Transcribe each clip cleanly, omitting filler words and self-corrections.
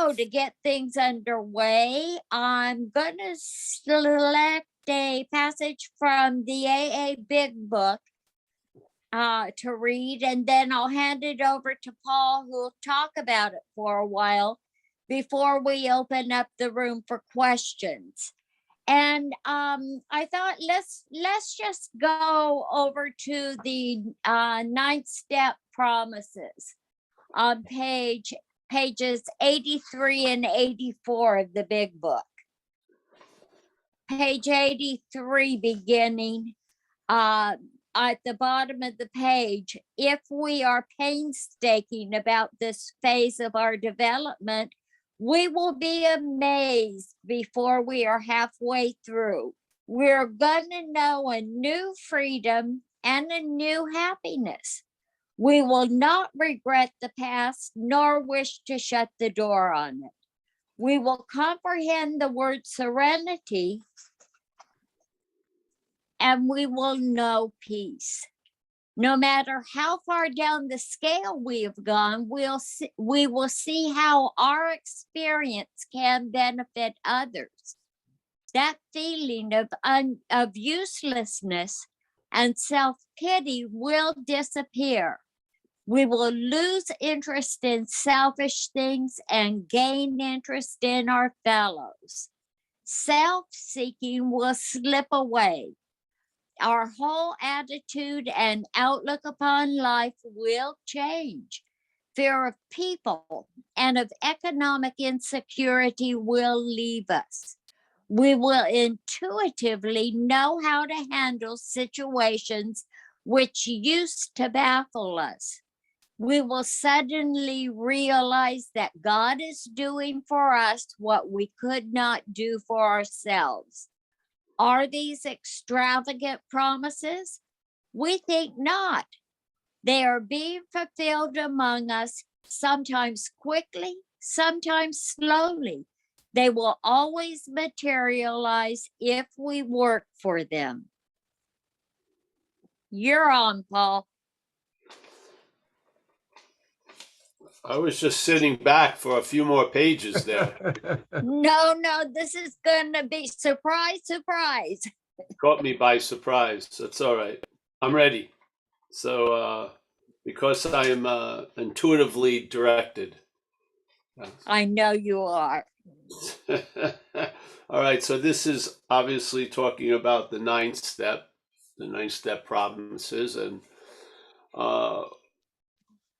So to get things underway, I'm going to select a passage from the AA Big Book to read, and then I'll hand it over to Paul, who will talk about it for a while before we open up the room for questions. And I thought let's just go over to the 9th step promises on pages 83 and 84 of the Big Book. Page 83 beginning at the bottom of the page. If we are painstaking about this phase of our development, we will be amazed before we are halfway through. We're going to know a new freedom and a new happiness. We will not regret the past nor wish to shut the door on it. We will comprehend the word serenity, and we will know peace. No matter how far down the scale we have gone, we will see how our experience can benefit others. That feeling of uselessness and self-pity will disappear. We will lose interest in selfish things and gain interest in our fellows. Self-seeking will slip away. Our whole attitude and outlook upon life will change. Fear of people and of economic insecurity will leave us. We will intuitively know how to handle situations which used to baffle us. We will suddenly realize that God is doing for us what we could not do for ourselves. Are these extravagant promises? We think not. They are being fulfilled among us, sometimes quickly, sometimes slowly. They will always materialize if we work for them. You're on, Paul. I was just sitting back for a few more pages there. No, this is going to be surprise. Caught me by surprise. That's all right. I'm ready. So, because I am intuitively directed. I know you are. All right. So this is obviously talking about the 9th step promises. And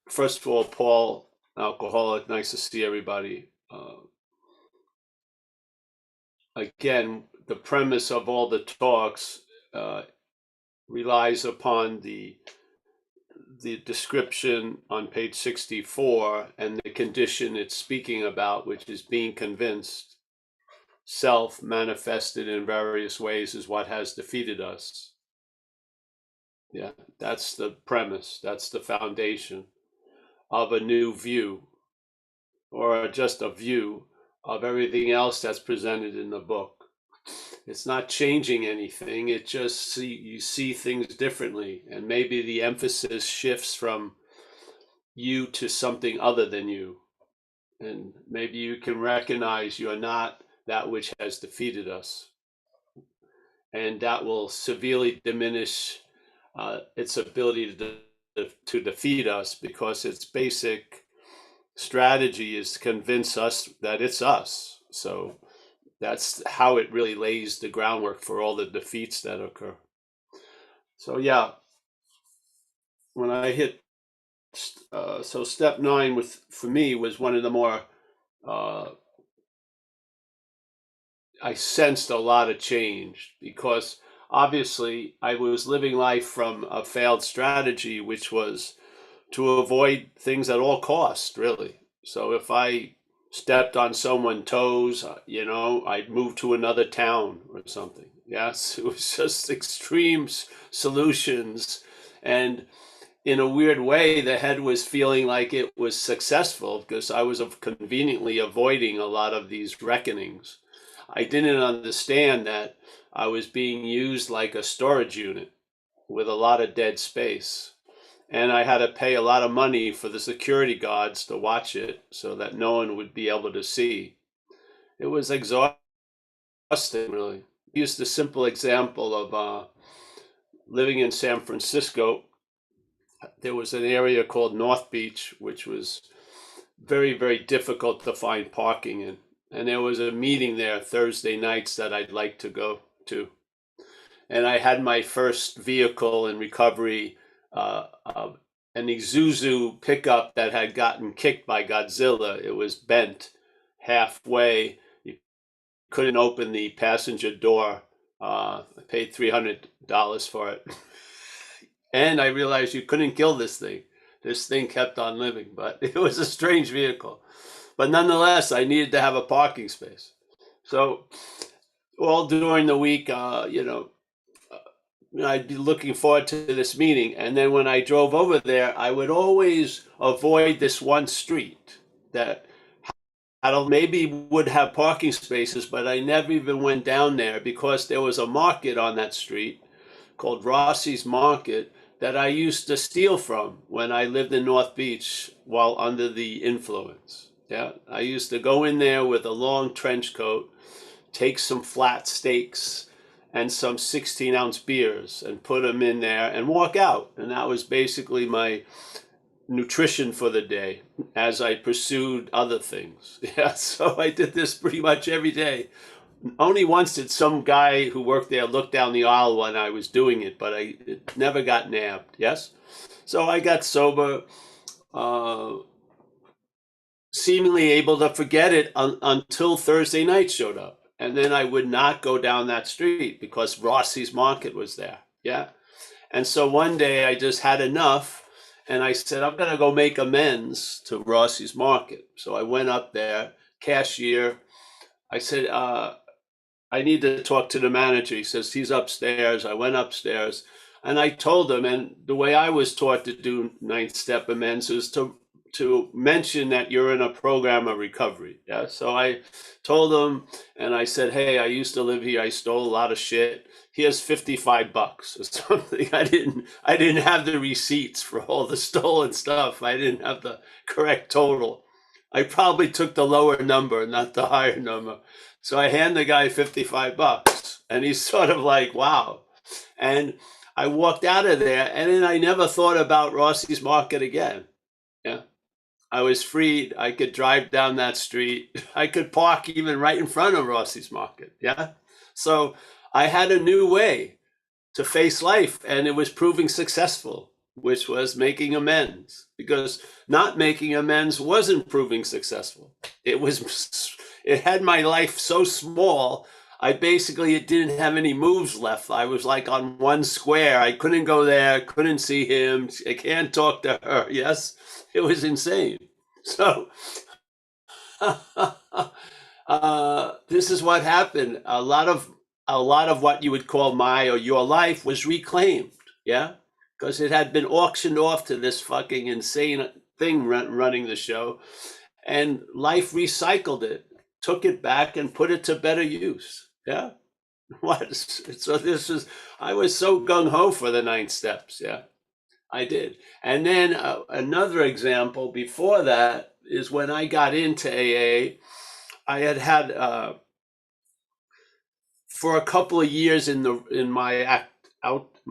first of all, Paul, alcoholic, nice to see everybody. Again, the premise of all the talks relies upon the description on page 64 and the condition it's speaking about, which is being convinced self manifested in various ways is what has defeated us. Yeah, that's the premise. That's the foundation of a new view, or just a view of everything else that's presented in the book. It's not changing anything. It just you see things differently, and maybe the emphasis shifts from you to something other than you, and maybe you can recognize you are not that which has defeated us, and that will severely diminish its ability to defeat us, because its basic strategy is to convince us that it's us. So that's how it really lays the groundwork for all the defeats that occur. So yeah, when I hit, so step 9 for me was one of the more, I sensed a lot of change, because obviously I was living life from a failed strategy, which was to avoid things at all costs, really. So if I stepped on someone's toes, I'd move to another town or something. Yes, it was just extreme solutions. And in a weird way, the head was feeling like it was successful because I was conveniently avoiding a lot of these reckonings. I didn't understand that I was being used like a storage unit with a lot of dead space. and I had to pay a lot of money for the security guards to watch it so that no one would be able to see. It was exhausting, really. I used the simple example of living in San Francisco. There was an area called North Beach, which was very, very difficult to find parking in. And there was a meeting there Thursday nights that I'd like to go to. And I had my first vehicle in recovery, an Isuzu pickup that had gotten kicked by Godzilla. It was bent halfway. You couldn't open the passenger door. I paid $300 for it. And I realized you couldn't kill this thing. This thing kept on living, but it was a strange vehicle. But nonetheless, I needed to have a parking space. So all during the week, I'd be looking forward to this meeting. And then when I drove over there, I would always avoid this one street that I don't maybe would have parking spaces, but I never even went down there because there was a market on that street called Rossi's Market that I used to steal from when I lived in North Beach while under the influence. Yeah, I used to go in there with a long trench coat, take some flat steaks and some 16-ounce beers and put them in there and walk out. And that was basically my nutrition for the day as I pursued other things. Yeah, so I did this pretty much every day. Only once did some guy who worked there look down the aisle when I was doing it, but it never got nabbed. Yes? So I got sober, seemingly able to forget it until Thursday night showed up. And then I would not go down that street because Rossi's Market was there. Yeah. And so one day I just had enough and I said, I'm going to go make amends to Rossi's Market. So I went up there, cashier. I said, I need to talk to the manager. He says, he's upstairs. I went upstairs and I told him, and the way I was taught to do 9th step amends is to mention that you're in a program of recovery. Yeah. So I told him and I said, hey, I used to live here. I stole a lot of shit. Here's $55 or something. I didn't have the receipts for all the stolen stuff. I didn't have the correct total. I probably took the lower number, not the higher number. So I hand the guy $55 and he's sort of like, wow. And I walked out of there and then I never thought about Rossi's Market again. Yeah. I was freed. I could drive down that street. I could park even right in front of Rossi's Market. Yeah. So I had a new way to face life and it was proving successful, which was making amends, because not making amends wasn't proving successful. It had my life so small. It didn't have any moves left. I was like on one square. I couldn't go there, couldn't see him. I can't talk to her. Yes. It was insane. So this is what happened. A lot of what you would call my or your life was reclaimed. Yeah. Because it had been auctioned off to this fucking insane thing running the show. And life recycled it, took it back and put it to better use. Yeah. What? So I was so gung-ho for the 9 steps. Yeah. I did. And then another example before that is when I got into AA, I had for a couple of years in my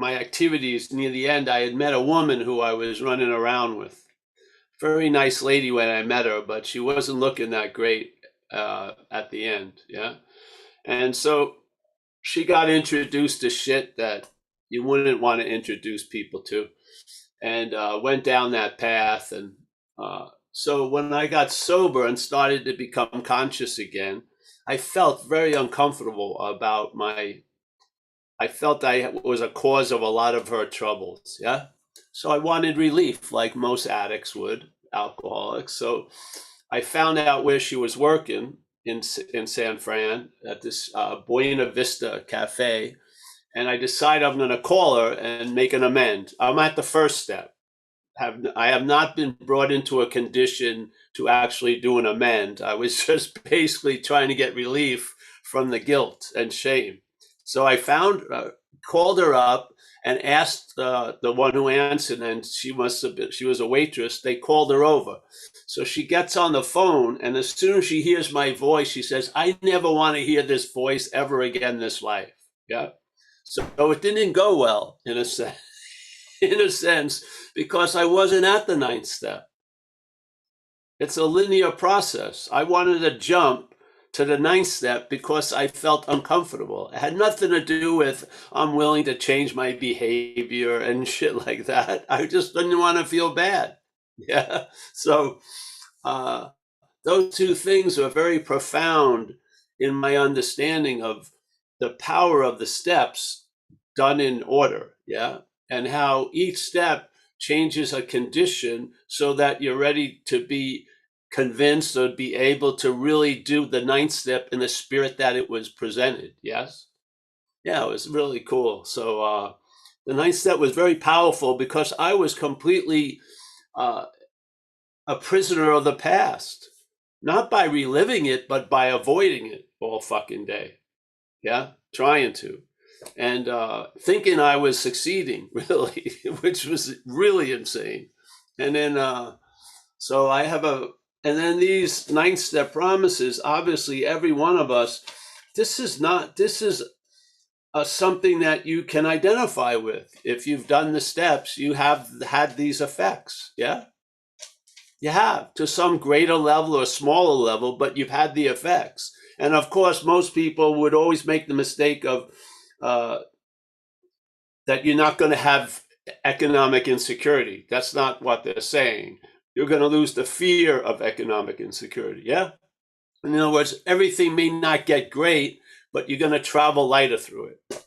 activities near the end, I had met a woman who I was running around with. Very nice lady when I met her, but she wasn't looking that great at the end. Yeah. And so she got introduced to shit that you wouldn't want to introduce people to. And went down that path. And so when I got sober and started to become conscious again, I felt very uncomfortable about I felt I was a cause of a lot of her troubles. Yeah. So I wanted relief like most addicts would, alcoholics. So I found out where she was working in San Fran at this Buena Vista Cafe. And I decided I'm going to call her and make an amend. I'm at the first step. I have not been brought into a condition to actually do an amend. I was just basically trying to get relief from the guilt and shame. So I called her up, and asked the one who answered, and she was a waitress. They called her over. So she gets on the phone, and as soon as she hears my voice, she says, I never want to hear this voice ever again this life. Yeah. So it didn't go well in a sense, because I wasn't at the ninth step. It's a linear process. I wanted to jump to the ninth step because I felt uncomfortable. It had nothing to do with I'm willing to change my behavior and shit like that. I just didn't want to feel bad. Yeah. So those two things are very profound in my understanding of the power of the steps done in order. Yeah. And how each step changes a condition so that you're ready to be convinced or be able to really do the ninth step in the spirit that it was presented. Yes. Yeah, it was really cool. So the ninth step was very powerful because I was completely a prisoner of the past, not by reliving it, but by avoiding it all fucking day. Yeah, trying to. And thinking I was succeeding, really, which was really insane. And then, so I have and then these ninth step promises, obviously, every one of us, this is something that you can identify with. If you've done the steps, you have had these effects. Yeah. You have, to some greater level or smaller level, but you've had the effects. And of course, most people would always make the mistake of that you're not going to have economic insecurity. That's not what they're saying. You're going to lose the fear of economic insecurity. Yeah. In other words, everything may not get great, but you're going to travel lighter through it.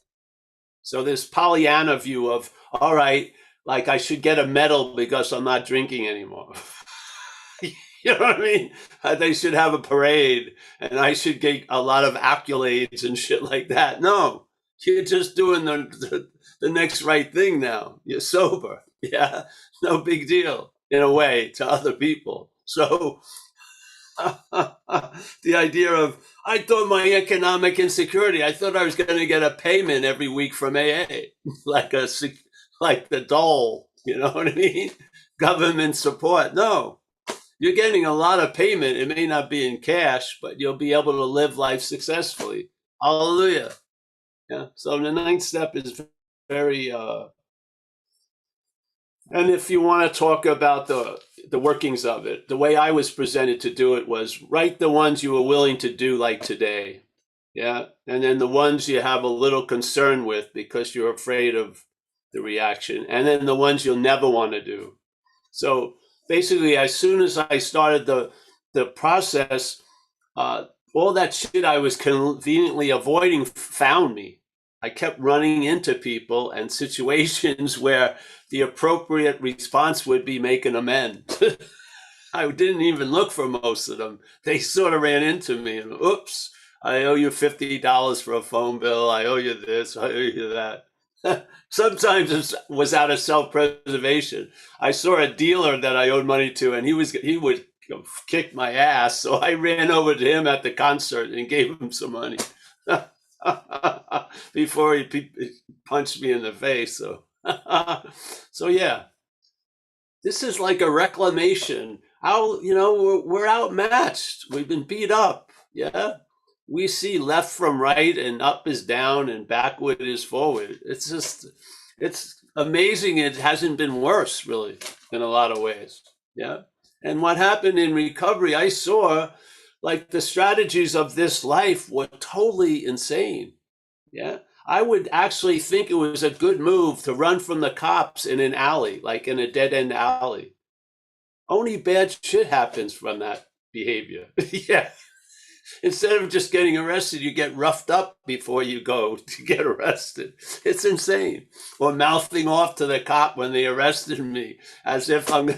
So this Pollyanna view of, all right, like I should get a medal because I'm not drinking anymore. You know what I mean? They should have a parade and I should get a lot of accolades and shit like that. No, you're just doing the next right thing now. You're sober. Yeah, no big deal in a way to other people. So the idea of, I thought my economic insecurity, I thought I was going to get a payment every week from AA, like the dole, you know what I mean? Government support. No, you're getting a lot of payment. It may not be in cash, but you'll be able to live life successfully. Hallelujah. Yeah. So the ninth step is very, and if you want to talk about the workings of it, the way I was presented to do it was write the ones you were willing to do, like today. Yeah. And then the ones you have a little concern with because you're afraid of the reaction. And then the ones you'll never want to do. So basically, as soon as I started the process, all that shit I was conveniently avoiding found me. I kept running into people and situations where the appropriate response would be make an amends. I didn't even look for most of them. They sort of ran into me and, oops, I owe you $50 for a phone bill. I owe you this. I owe you that. Sometimes it was out of self-preservation. I saw a dealer that I owed money to, and he would kick my ass. So I ran over to him at the concert and gave him some money before he punched me in the face. So, so yeah, this is like a reclamation. How, we're outmatched. We've been beat up. Yeah. We see left from right and up is down and backward is forward. It's amazing. It hasn't been worse, really, in a lot of ways. Yeah. And what happened in recovery, I saw like the strategies of this life were totally insane. Yeah. I would actually think it was a good move to run from the cops in an alley, like in a dead end alley. Only bad shit happens from that behavior. Yeah. Instead of just getting arrested, you get roughed up before you go to get arrested. It's insane. Or mouthing off to the cop when they arrested me as if I'm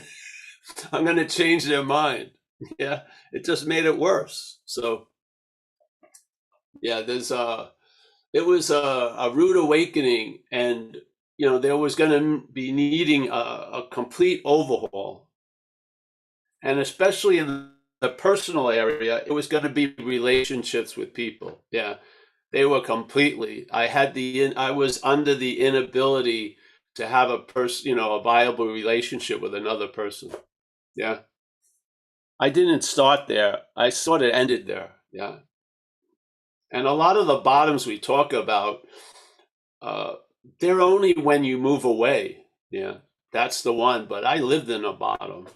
going to change their mind. Yeah, it just made it worse. So, yeah, it was a rude awakening, and there was going to be needing a complete overhaul, and especially in the personal area, it was going to be relationships with people. Yeah. They were completely, I was under the inability to have a viable relationship with another person. Yeah. I didn't start there. I sort of ended there. Yeah. And a lot of the bottoms we talk about, they're only when you move away. Yeah. That's the one. But I lived in a bottom.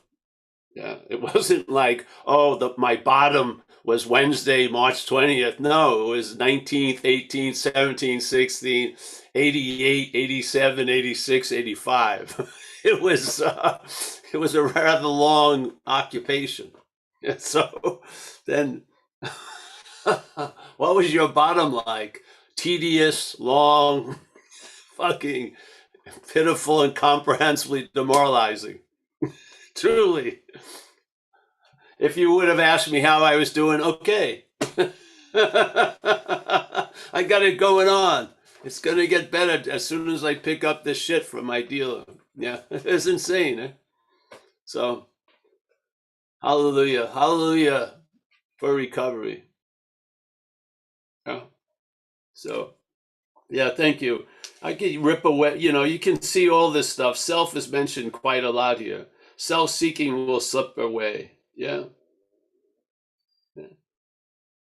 Yeah. It wasn't like, my bottom was Wednesday, March 20th. No, it was 19th, 18th, 17th, 16th, 88, 87, 86, 85. It was a rather long occupation. So then, what was your bottom like? Tedious, long, fucking pitiful, and comprehensively demoralizing. Truly. If you would have asked me how I was doing, okay. I got it going on. It's going to get better as soon as I pick up this shit from my dealer. Yeah, it's insane. Eh? So, hallelujah. Hallelujah for recovery. Yeah. So, yeah, thank you. I can rip away, you can see all this stuff. Self is mentioned quite a lot here. Self-seeking will slip away. Yeah.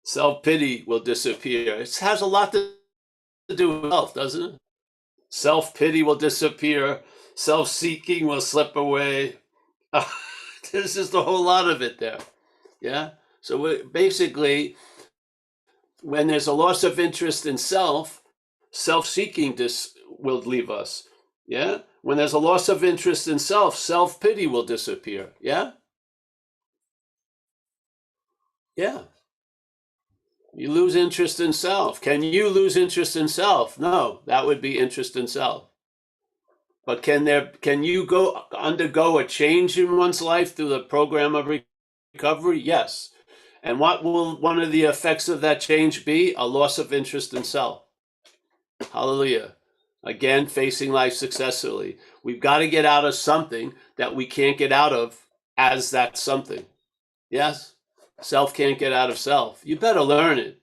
Self-pity will disappear. It has a lot to do with health, doesn't it? Self-pity will disappear. Self-seeking will slip away. There's just a whole lot of it there. Yeah. So basically, when there's a loss of interest in self-seeking will leave us. Yeah. When there's a loss of interest in self-pity will disappear. Yeah. Yeah. You lose interest in self. Can you lose interest in self? No, that would be interest in self. But can you undergo a change in one's life through the program of recovery? Yes. And what will one of the effects of that change be? A loss of interest in self. Hallelujah. Again, facing life successfully. We've got to get out of something that we can't get out of as that something. Yes? Self can't get out of self. You better learn it.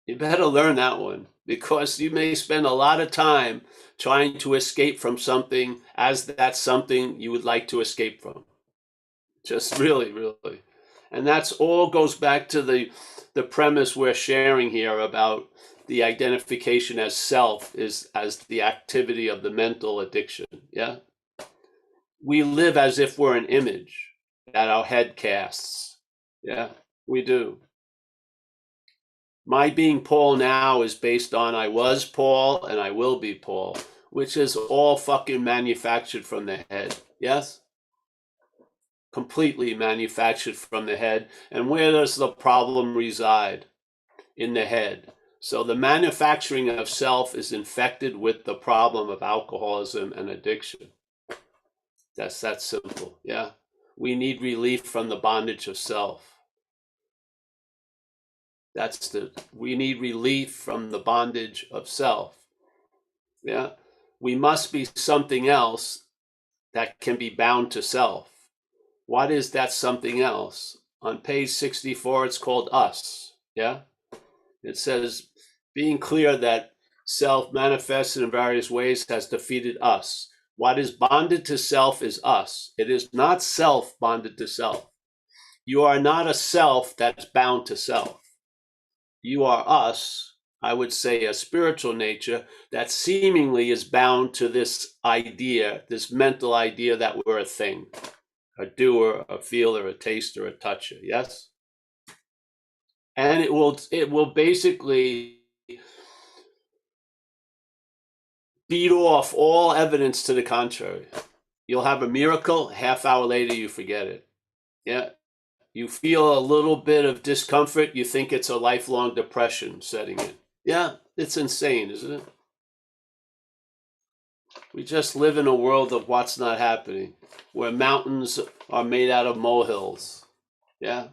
You better learn that one, because you may spend a lot of time trying to escape from something as that something you would like to escape from. Just really, really. And that's all goes back to the premise we're sharing here about the identification as self is as the activity of the mental addiction. Yeah. We live as if we're an image that our head casts. Yeah, we do. My being Paul now is based on I was Paul and I will be Paul, which is all fucking manufactured from the head. Yes? Completely manufactured from the head. And where does the problem reside? In the head. So the manufacturing of self is infected with the problem of alcoholism and addiction. That's that simple. Yeah. We need relief from the bondage of self. We need relief from the bondage of self. Yeah. We must be something else that can be bound to self. What is that something else? On page 64, it's called us. Yeah. It says, being clear that self manifested in various ways has defeated us. What is bonded to self is us. It is not self bonded to self. You are not a self that's bound to self. You are us, I would say a spiritual nature that seemingly is bound to this idea, this mental idea that we're a thing, a doer, a feeler, a taster, a toucher. Yes? And it will basically beat off all evidence to the contrary. You'll have a miracle, half hour later you forget it. Yeah. You feel a little bit of discomfort, you think it's a lifelong depression setting in. Yeah, it's insane, isn't it? We just live in a world of what's not happening, where mountains are made out of molehills. Yeah.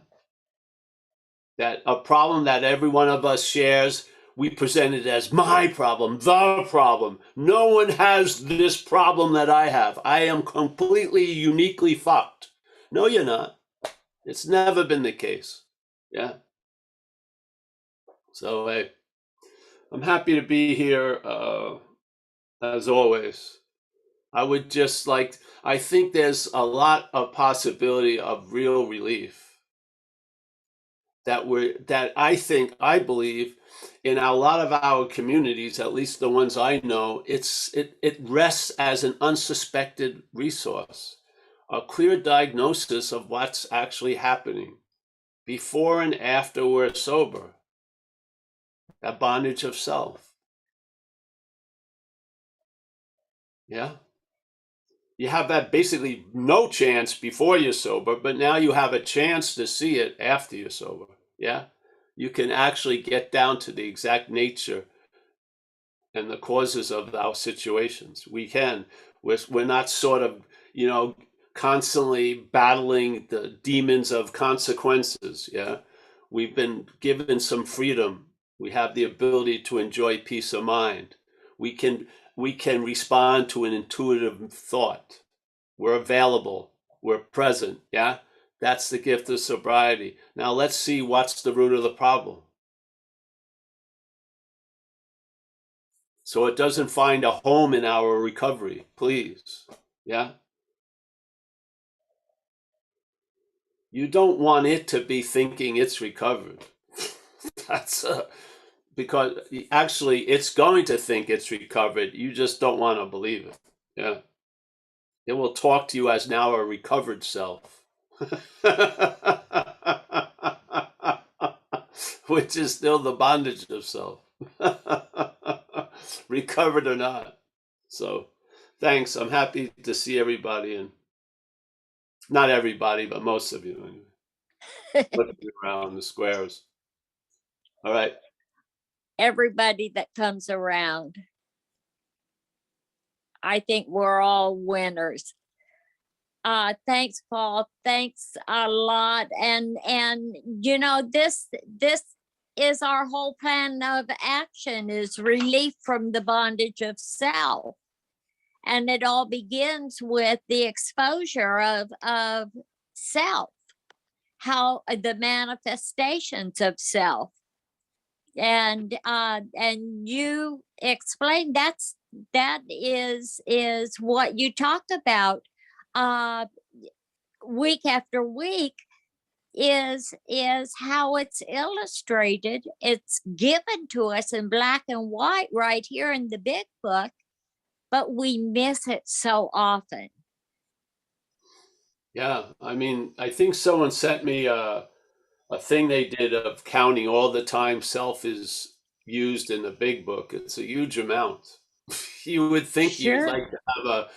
That a problem that every one of us shares, we present it as my problem, the problem. No one has this problem that I have. I am completely uniquely fucked. No, you're not. It's never been the case. Yeah. So, hey, I'm happy to be here, as always. I would just like, I think there's a lot of possibility of real relief that I believe in a lot of our communities, at least the ones I know, it rests as an unsuspected resource, a clear diagnosis of what's actually happening before and after we're sober, that bondage of self. Yeah. You have that basically no chance before you're sober, but now you have a chance to see it after you're sober. Yeah. You can actually get down to the exact nature and the causes of our situations. We can. We're not sort of, constantly battling the demons of consequences. Yeah. We've been given some freedom. We have the ability to enjoy peace of mind. We can respond to an intuitive thought. We're available. We're present. Yeah. That's the gift of sobriety. Now let's see what's the root of the problem. So it doesn't find a home in our recovery, please. Yeah. You don't want it to be thinking it's recovered. That's because actually it's going to think it's recovered. You just don't want to believe it. Yeah. It will talk to you as now a recovered self. Which is still the bondage of self. Recovered or not. So thanks. I'm happy to see everybody, and not everybody, but most of you looking around the squares. All right. Everybody that comes around. I think we're all winners. Thanks, Paul. Thanks a lot. And this is our whole plan of action, is relief from the bondage of self. And it all begins with the exposure of self, how the manifestations of self. And you explained that is what you talk about week after week, is how it's illustrated. It's given to us in black and white right here in the big book, but we miss it so often. Yeah. I mean, I think someone sent me a thing they did of counting all the time self is used in the big book. It's a huge amount. You would think you'd Sure. like to have a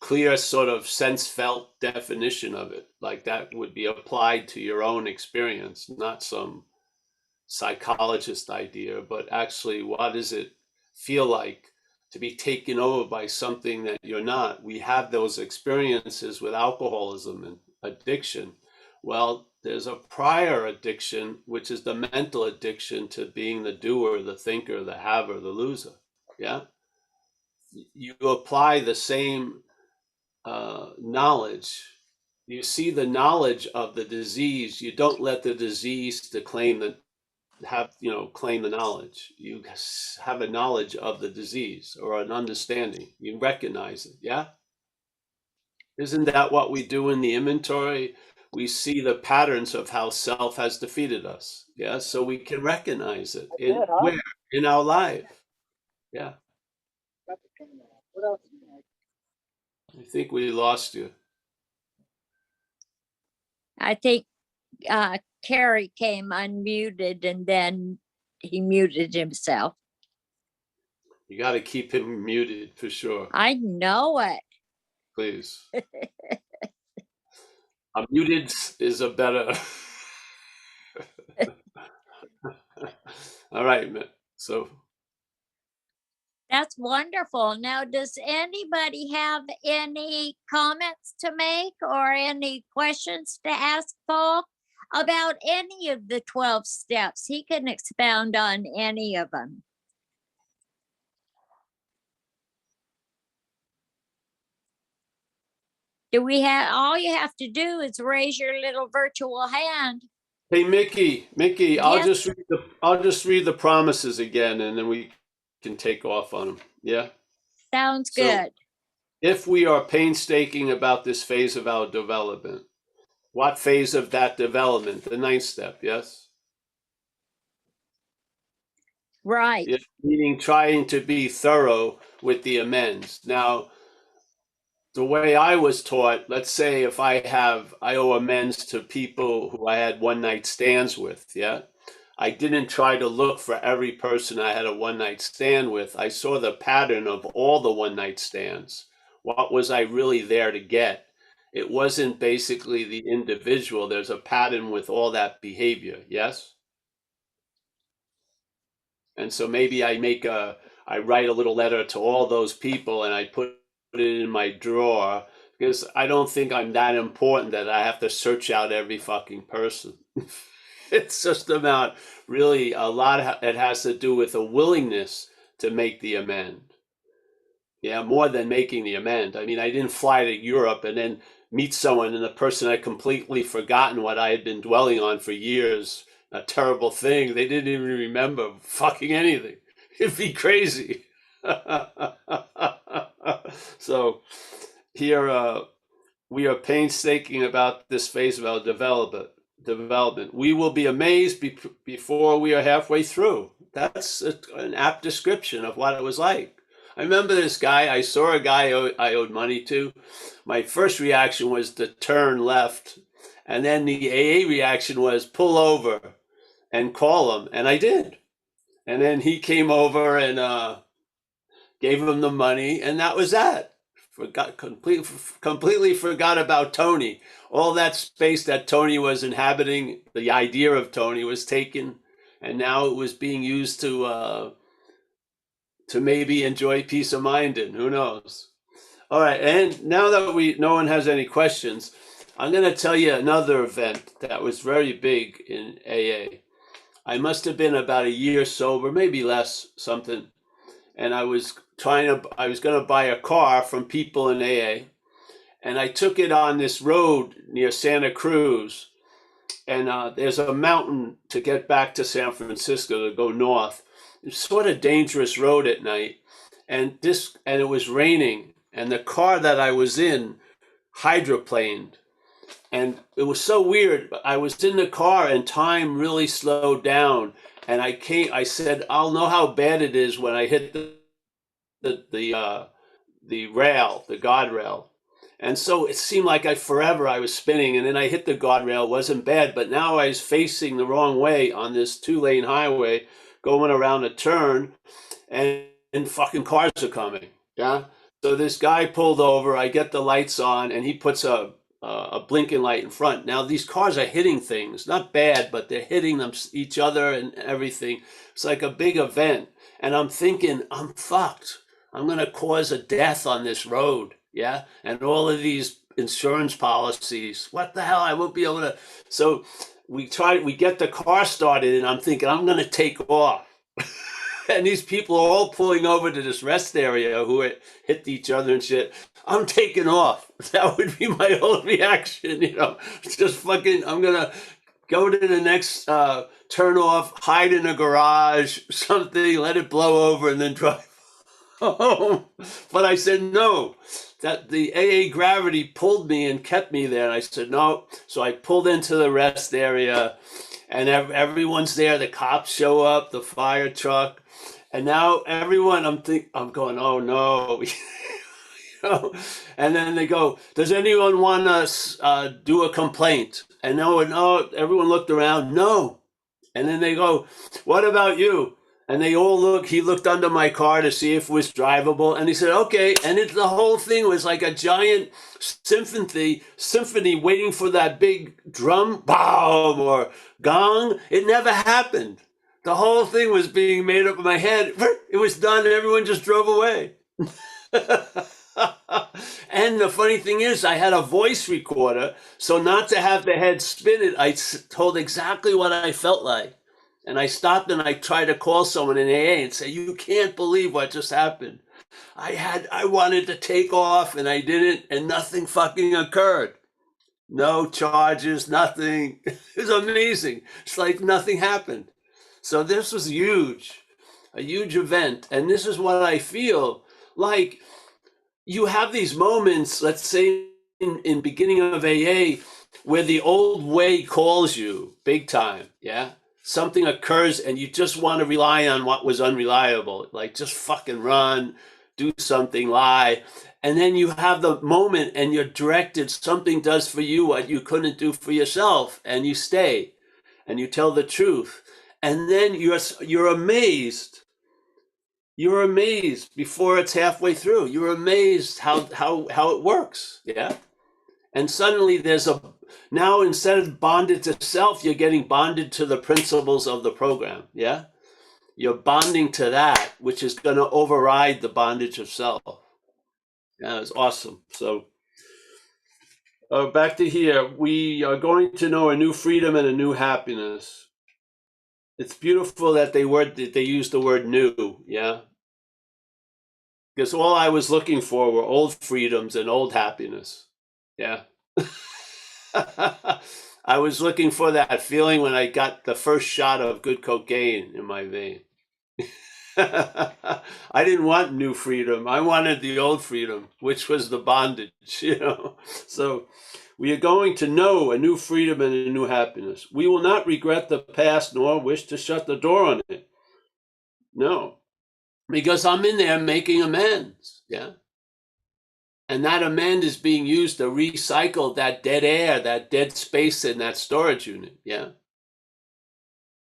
clear sort of sense felt definition of it, like that would be applied to your own experience, not some psychologist idea, but actually what does it feel like to be taken over by something that you're not? We have those experiences with alcoholism and addiction. Well, there's a prior addiction, which is the mental addiction to being the doer, the thinker, the haver, the loser. Yeah. You apply the same knowledge. You see the knowledge of the disease. You don't let the disease to claim the knowledge. You have a knowledge of the disease or an understanding. You recognize it. Yeah. Isn't that what we do in the inventory? We see the patterns of how self has defeated us. Yeah. So we can recognize it in where in our life. Yeah. I think we lost you. I think Carrie came unmuted and then he muted himself. You got to keep him muted for sure. I know it. Please. Unmuted is a better. All right, so That's wonderful. Now, does anybody have any comments to make or any questions to ask Paul about any of the 12 steps? He can expound on any of them. Do we have, all you have to do is raise your little virtual hand. hey, Mickey, Yes. I'll just read the promises again, and then we can take off on them. Yeah. Sounds So good. if we are painstaking about this phase of our development, what phase of that development? The 9th step, yes? Right. Yeah, meaning trying to be thorough with the amends. Now, the way I was taught, let's say if I owe amends to people who I had one night stands with, yeah? I didn't try to look for every person I had a one night stand with. I saw the pattern of all the one night stands. What was I really there to get? It wasn't basically the individual. There's a pattern with all that behavior, yes? And so maybe I write a little letter to all those people and I put it in my drawer because I don't think I'm that important that I have to search out every fucking person. It's just about really a lot. It has to do with a willingness to make the amend. Yeah, more than making the amend. I mean, I didn't fly to Europe and then meet someone and the person had completely forgotten what I had been dwelling on for years. A terrible thing. They didn't even remember fucking anything. It'd be crazy. So here we are painstaking about this phase of our development. We will be amazed before we are halfway through. That's an apt description of what it was like. I remember this guy. I saw a guy I owed money to. My first reaction was to turn left, and then the AA reaction was pull over and call him, and I did. And then he came over and gave him the money, and that was that. Completely forgot about Tony. All that space that Tony was inhabiting, the idea of Tony was taken, and now it was being used to maybe enjoy peace of mind in. Who knows? All right, and now that no one has any questions, I'm going to tell you another event that was very big in AA. I must have been about a year sober, maybe less, something. And I was going to buy a car from people in AA. And I took it on this road near Santa Cruz. And there's a mountain to get back to San Francisco to go north. It's sort of dangerous road at night. And it was raining. And the car that I was in hydroplaned. And it was so weird. I was in the car and time really slowed down. And I said, I'll know how bad it is when I hit the rail, the guardrail. And so it seemed like forever I was spinning, and then I hit the guardrail. It wasn't bad, but now I was facing the wrong way on this 2-lane highway, going around a turn, and fucking cars are coming. Yeah. So this guy pulled over. I get the lights on, and he puts a blinking light in front. Now these cars are hitting things, not bad, but they're hitting each other and everything. It's like a big event, and I'm thinking, I'm fucked. I'm going to cause a death on this road. Yeah. And all of these insurance policies, what the hell? I won't be able to. So we get the car started and I'm thinking, I'm going to take off. And these people are all pulling over to this rest area who hit each other and shit. I'm taking off. That would be my whole reaction. Just fucking, I'm going to go to the next turn off, hide in a garage, something, let it blow over and then drive home. But I said no, that the AA gravity pulled me and kept me there. And I said no. So I pulled into the rest area and everyone's there. The cops show up, the fire truck. And now everyone, I'm going, oh no. And then they go, does anyone want to do a complaint? And no, everyone looked around, no. And then they go, what about you? And they all he looked under my car to see if it was drivable. And he said, okay. And the whole thing was like a giant symphony waiting for that big drum, boom, or gong. It never happened. The whole thing was being made up in my head. It was done and everyone just drove away. And the funny thing is, I had a voice recorder. So not to have the head spin it, I told exactly what I felt like. And I stopped and I tried to call someone in AA and say, you can't believe what just happened. I wanted to take off and I didn't, and nothing fucking occurred. No charges, nothing. It was amazing. It's like nothing happened. So this was huge. a huge event. And this is what I feel like. You have these moments, let's say in beginning of AA, where the old way calls you big time. Yeah. Something occurs and you just want to rely on what was unreliable. Like just fucking run, do something, lie. And then you have the moment and you're directed, something does for you what you couldn't do for yourself, and you stay and you tell the truth. And then you're amazed. You're amazed before it's halfway through. You're amazed how it works. Yeah. And suddenly now instead of bonded to self, you're getting bonded to the principles of the program. Yeah. You're bonding to that, which is going to override the bondage of self. Yeah, it's awesome. So back to here. We are going to know a new freedom and a new happiness. It's beautiful that they use the word new. Yeah. Because all I was looking for were old freedoms and old happiness. Yeah. I was looking for that feeling when I got the first shot of good cocaine in my vein. I didn't want new freedom. I wanted the old freedom, which was the bondage, So we are going to know a new freedom and a new happiness. We will not regret the past nor wish to shut the door on it. No, because I'm in there making amends. Yeah. And that amend is being used to recycle that dead air, that dead space in that storage unit. Yeah.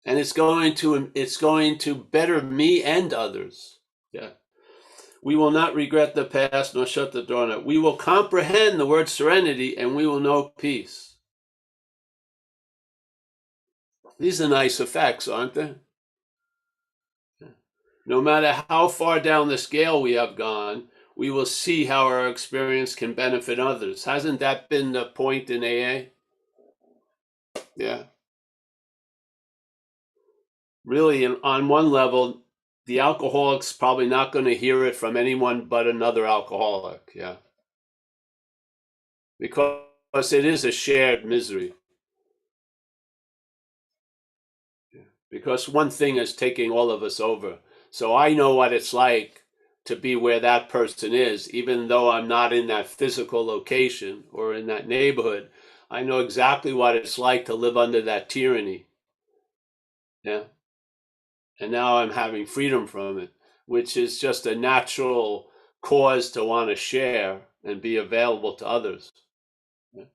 And it's going to better me and others. Yeah. We will not regret the past nor shut the door on it. We will comprehend the word serenity and we will know peace. These are nice effects, aren't they? No matter how far down the scale we have gone, we will see how our experience can benefit others. Hasn't that been the point in AA? Yeah. Really, on one level, the alcoholic's probably not going to hear it from anyone but another alcoholic. Yeah. Because it is a shared misery. Yeah. Because one thing is taking all of us over. So I know what it's like to be where that person is, even though I'm not in that physical location or in that neighborhood. I know exactly what it's like to live under that tyranny. Yeah. And now I'm having freedom from it, which is just a natural cause to want to share and be available to others. Yeah.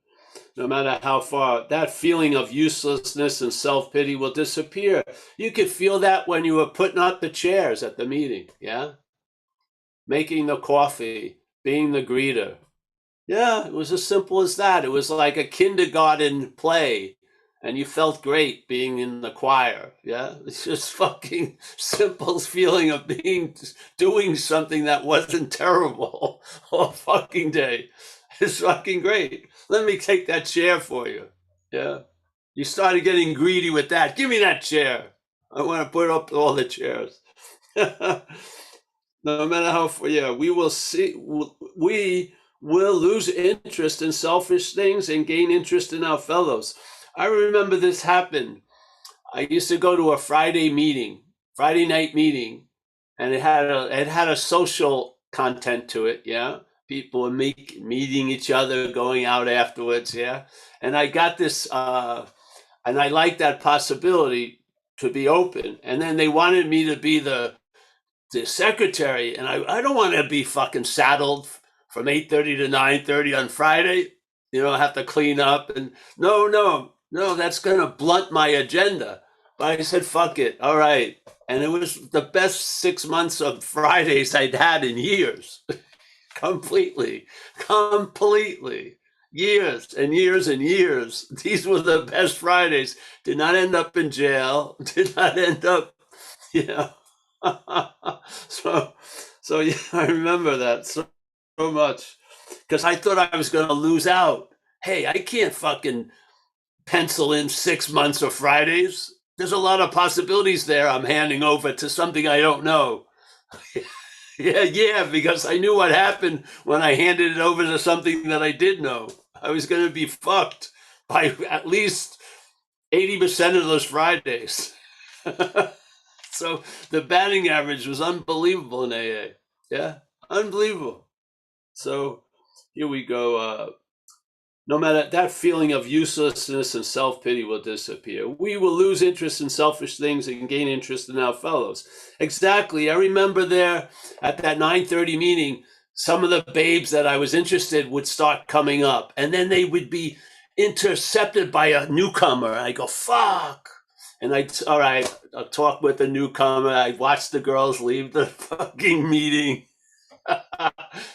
No matter how far, that feeling of uselessness and self-pity will disappear. You could feel that when you were putting up the chairs at the meeting. Yeah. Making the coffee, being the greeter. Yeah, it was as simple as that. It was like a kindergarten play, and you felt great being in the choir. Yeah, it's just fucking simple feeling of doing something that wasn't terrible all fucking day. It's fucking great. Let me take that chair for you. Yeah, you started getting greedy with that. Give me that chair. I want to put up all the chairs. No matter how, we will see. We will lose interest in selfish things and gain interest in our fellows. I remember this happened. I used to go to a Friday night meeting, and it had a social content to it. Yeah, people were meeting each other, going out afterwards. Yeah, and I got this, and I liked that possibility to be open. And then they wanted me to be the secretary, and I don't want to be fucking saddled from 8:30 to 9:30 on Friday. Have to clean up, and no, that's gonna blunt my agenda. But I said, fuck it, all right. And it was the best 6 months of Fridays I'd had in years. completely, years and years and years. These were the best Fridays. Did not end up in jail. Did not end up, you know. so yeah, I remember that so much, because I thought I was going to lose out. Hey, I can't fucking pencil in 6 months of Fridays. There's a lot of possibilities there I'm handing over to something I don't know. Yeah, because I knew what happened when I handed it over to something that I did know. I was going to be fucked by at least 80% of those Fridays. So the batting average was unbelievable in AA. Yeah, unbelievable. So here we go. No matter that feeling of uselessness and self-pity will disappear. We will lose interest in selfish things and gain interest in our fellows. Exactly. I remember there at that 9:30 meeting, some of the babes that I was interested would start coming up, and then they would be intercepted by a newcomer. I go, fuck. And all right, I'll talk with the newcomer. I watch the girls leave the fucking meeting.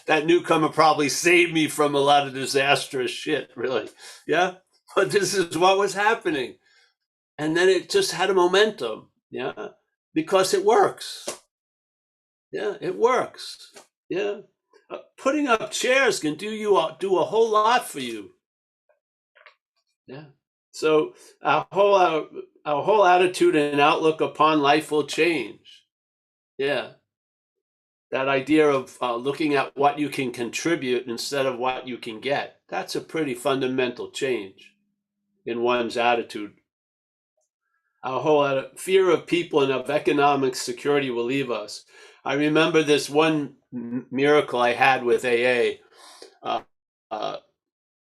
That newcomer probably saved me from a lot of disastrous shit, really. Yeah. But this is what was happening. And then it just had a momentum. Yeah. Because it works. Yeah. It works. Yeah. Putting up chairs can do a whole lot for you. Yeah. So our whole attitude and outlook upon life will change. Yeah. That idea of looking at what you can contribute instead of what you can get, that's a pretty fundamental change in one's attitude. Our whole fear of people and of economic security will leave us. I remember this one miracle I had with AA. Uh, uh,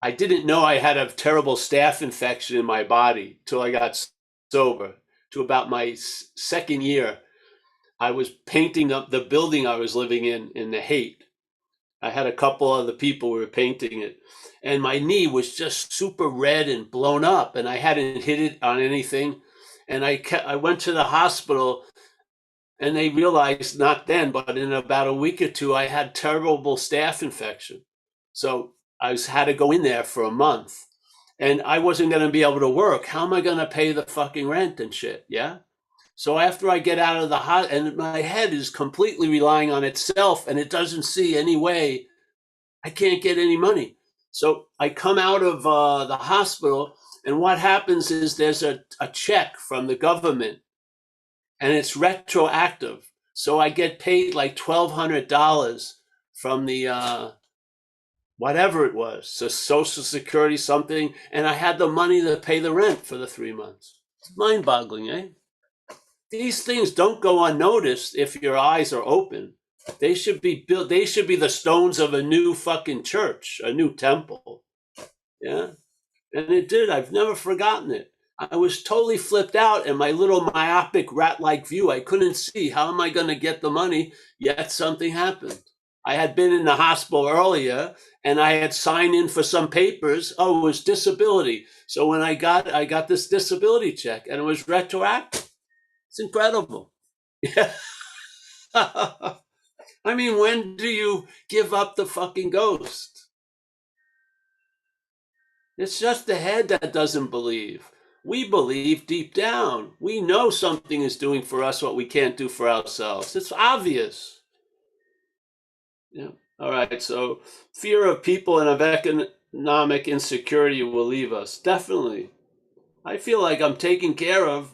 I didn't know I had a terrible staph infection in my body till I got sober. To about my second year, I was painting up the building I was living in the Haight. I had a couple other people who were painting it, and my knee was just super red and blown up, and I hadn't hit it on anything. And I went to the hospital, and they realized not then, but in about a week or two, I had terrible staph infection. So I had to go in there for a month, and I wasn't going to be able to work. How am I going to pay the fucking rent and shit? Yeah. So after I get out of the hospital, and my head is completely relying on itself, and it doesn't see any way I can't get any money. So I come out of the hospital, and what happens is there's a check from the government, and it's retroactive. So I get paid like $1,200 from the whatever it was, so Social Security something, and I had the money to pay the rent for the 3 months. It's mind-boggling, eh? These things don't go unnoticed if your eyes are open. They should be built. They should be the stones of a new fucking church, a new temple. Yeah. And it did. I've never forgotten it. I was totally flipped out in my little myopic rat-like view. I couldn't see how am I going to get the money, yet something happened. I had been in the hospital earlier and I had signed in for some papers. Oh, it was disability. So when I got this disability check and it was retroactive. It's incredible. Yeah. I mean, when do you give up the fucking ghost? It's just the head that doesn't believe. We believe deep down. We know something is doing for us what we can't do for ourselves. It's obvious. Yeah. All right. So fear of people and of economic insecurity will leave us. Definitely. I feel like I'm taken care of.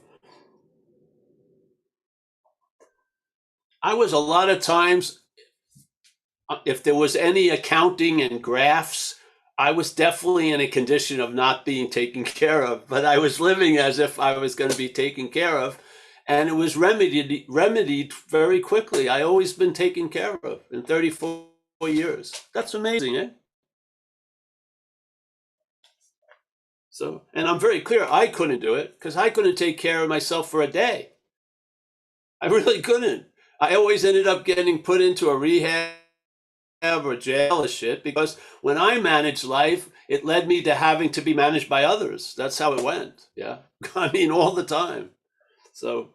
I was a lot of times, if there was any accounting and graphs, I was definitely in a condition of not being taken care of, but I was living as if I was going to be taken care of. And it was remedied very quickly. I always been taken care of in 34 years. That's amazing, eh? So, and I'm very clear, I couldn't do it because I couldn't take care of myself for a day. I really couldn't. I always ended up getting put into a rehab or jail or shit because when I managed life, it led me to having to be managed by others. That's how it went. Yeah. I mean, all the time. So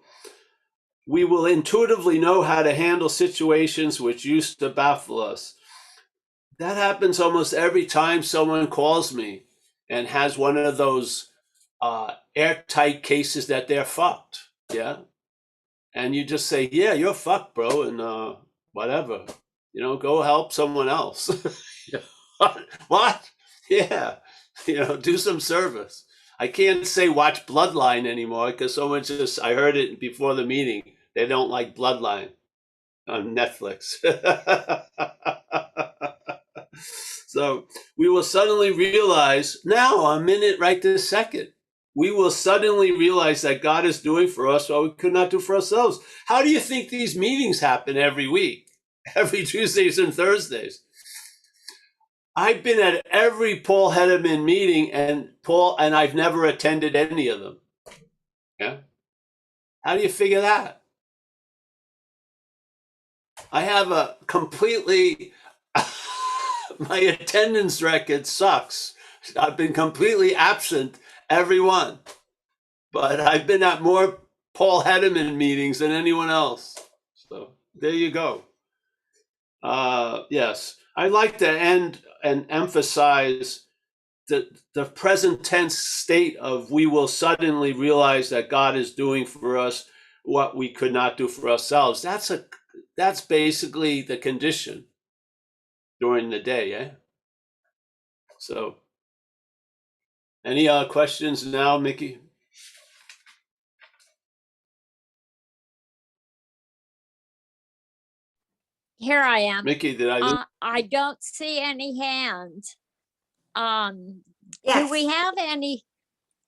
we will intuitively know how to handle situations which used to baffle us. That happens almost every time someone calls me and has one of those airtight cases that they're fucked. Yeah. And you just say, yeah, you're fucked, bro. And whatever, go help someone else. What? Yeah. Do some service. I can't say watch Bloodline anymore because I heard it before the meeting. They don't like Bloodline on Netflix. So we will suddenly realize now, I'm in it right this second. we will suddenly realize that God is doing for us what we could not do for ourselves. How do you think these meetings happen every week, every Tuesdays and Thursdays? I've been at every Paul Hedderman meeting, and I've never attended any of them. Yeah. How do you figure that? I have a completely, my attendance record sucks. I've been completely absent every one, but I've been at more Paul Hedderman meetings than anyone else. So there you go. Yes, I'd like to end and emphasize the present tense state of we will suddenly realize that God is doing for us what we could not do for ourselves. That's basically the condition during the day, yeah? So any questions now, Mickey? Here I am. Mickey, did I lose? I don't see any hands. Yes. Do we have any?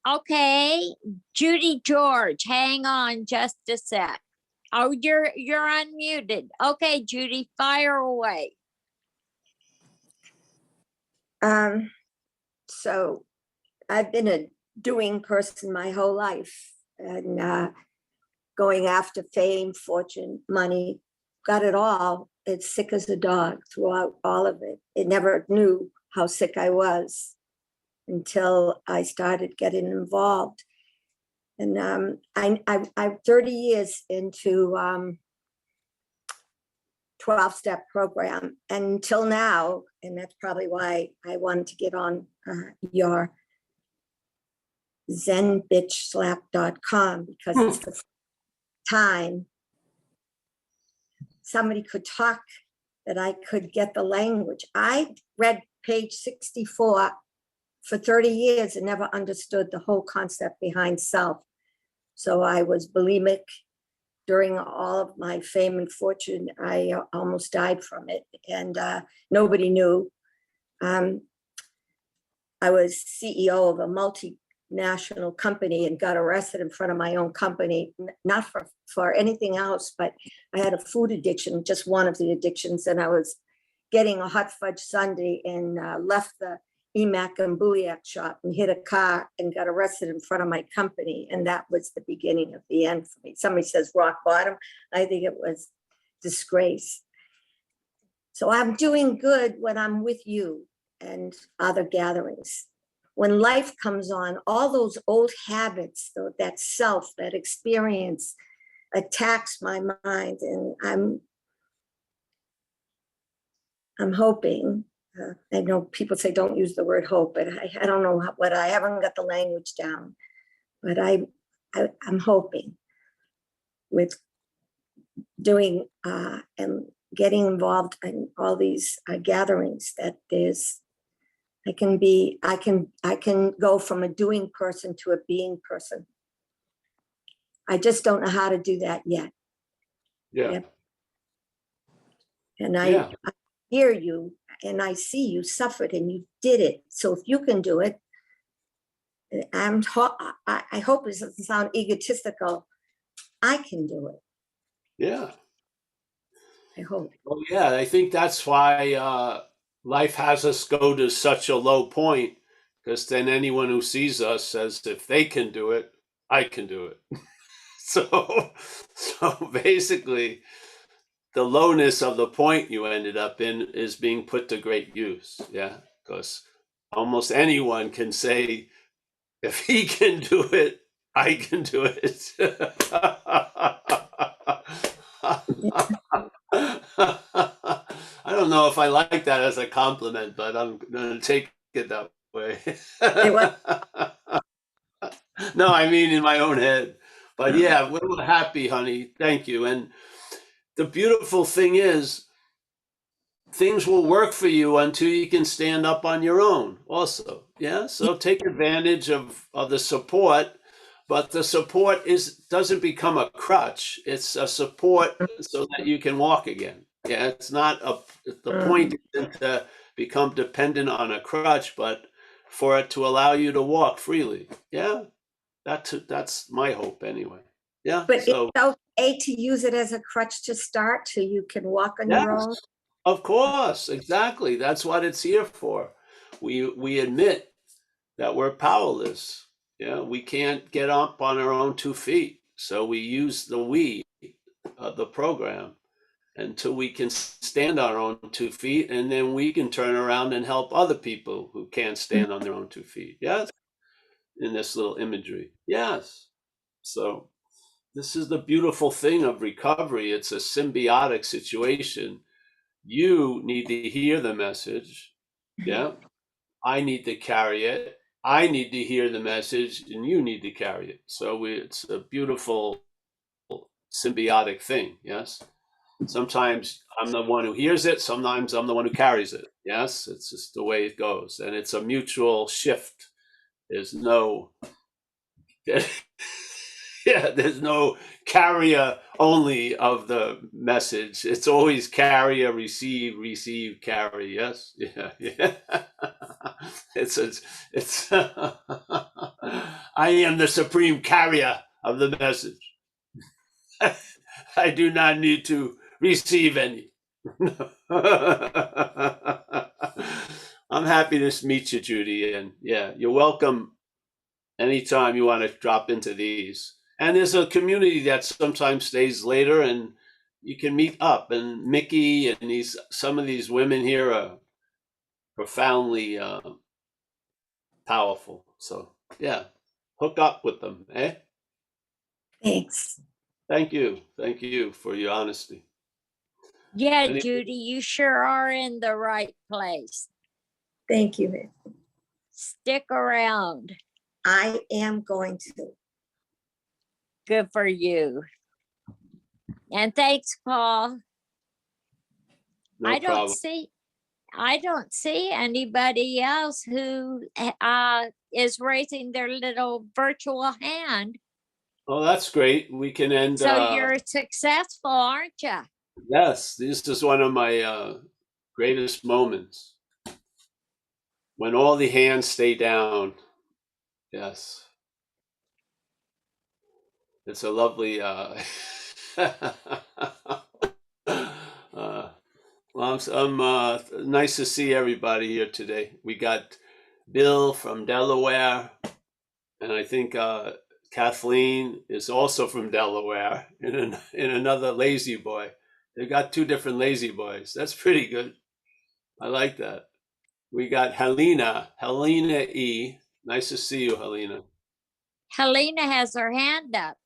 Okay, Judy George, hang on just a sec. Oh, you're unmuted. Okay, Judy, fire away. So I've been a doing person my whole life, and going after fame, fortune, money, got it all. It's sick as a dog throughout all of it. It never knew how sick I was until I started getting involved. And I'm 30 years into 12-step program, and until now, and that's probably why I wanted to get on your zenbitchslap.com, because it's the first time somebody could talk that I could get the language. I read page 64 for 30 years and never understood the whole concept behind self. So I was bulimic. During all of my fame and fortune, I almost died from it, and nobody knew. I was CEO of a multinational company and got arrested in front of my own company, not for anything else, but I had a food addiction, just one of the addictions, and I was getting a hot fudge sundae and left the Emac and Bouliac shop and hit a car and got arrested in front of my company. And that was the beginning of the end for me. Somebody says rock bottom. I think it was disgrace. So I'm doing good when I'm with you and other gatherings. When life comes on, all those old habits, that self, that experience attacks my mind. And I'm hoping, I know people say don't use the word hope, but I don't know what, I haven't got the language down, but I'm hoping with doing and getting involved in all these gatherings that I can go from a doing person to a being person. I just don't know how to do that yet. Yeah. And I hear you and I see you suffered and you did it. So if you can do it, I hope it doesn't sound egotistical. I can do it. Yeah. I hope. Well, yeah, I think that's why life has us go to such a low point, because then anyone who sees us says, if they can do it, I can do it. So basically, the lowness of the point you ended up in is being put to great use. Yeah, because almost anyone can say, if he can do it, I can do it. I don't know if I like that as a compliment, but I'm going to take it that way. No, I mean in my own head. But yeah, we're happy, honey. Thank you. And the beautiful thing is, things will work for you until you can stand up on your own also. Yeah. So take advantage of the support, but the support doesn't become a crutch. It's a support so that you can walk again. Yeah. It's not the point isn't to become dependent on a crutch, but for it to allow you to walk freely. Yeah. That's my hope anyway. Yeah. But So it's okay to use it as a crutch to start so you can walk on your yes, own. of course, exactly. That's what it's here for. We admit that we're powerless. Yeah, we can't get up on our own 2 feet. So we use the program, until we can stand on our own 2 feet, and then we can turn around and help other people who can't stand on their own 2 feet. Yes, in this little imagery. Yes. So this is the beautiful thing of recovery. It's a symbiotic situation. You need to hear the message. Yeah. I need to carry it. I need to hear the message, and you need to carry it. So it's a beautiful symbiotic thing. Yes. Sometimes I'm the one who hears it. Sometimes I'm the one who carries it. Yes. It's just the way it goes. And it's a mutual shift. There's no, yeah, there's no carrier only of the message. It's always carrier, receive, receive, carry. Yes. Yeah. Yeah. It's I am the supreme carrier of the message. I do not need to receive any. I'm happy to meet you, Judy. And yeah, you're welcome anytime you want to drop into these. And there's a community that sometimes stays later, and you can meet up. And Mickey and some of these women here are profoundly powerful. So yeah, hook up with them, eh? Thanks. Thank you. Thank you for your honesty. Yeah, Any- Judy, you sure are in the right place. Thank you. Stick around. I am going to. Good for you. And thanks, Paul. No I problem. don't see anybody else who is raising their little virtual hand. Oh, that's great. We can end. So you're successful, aren't you? Yes, this is one of my greatest moments, when all the hands stay down. Yes, it's a lovely. Well, nice to see everybody here today. We got Bill from Delaware, and I think Kathleen is also from Delaware, in another lazy boy. They got two different lazy boys. That's pretty good. I like that. We got Helena E. Nice to see you, Helena. Helena has her hand up.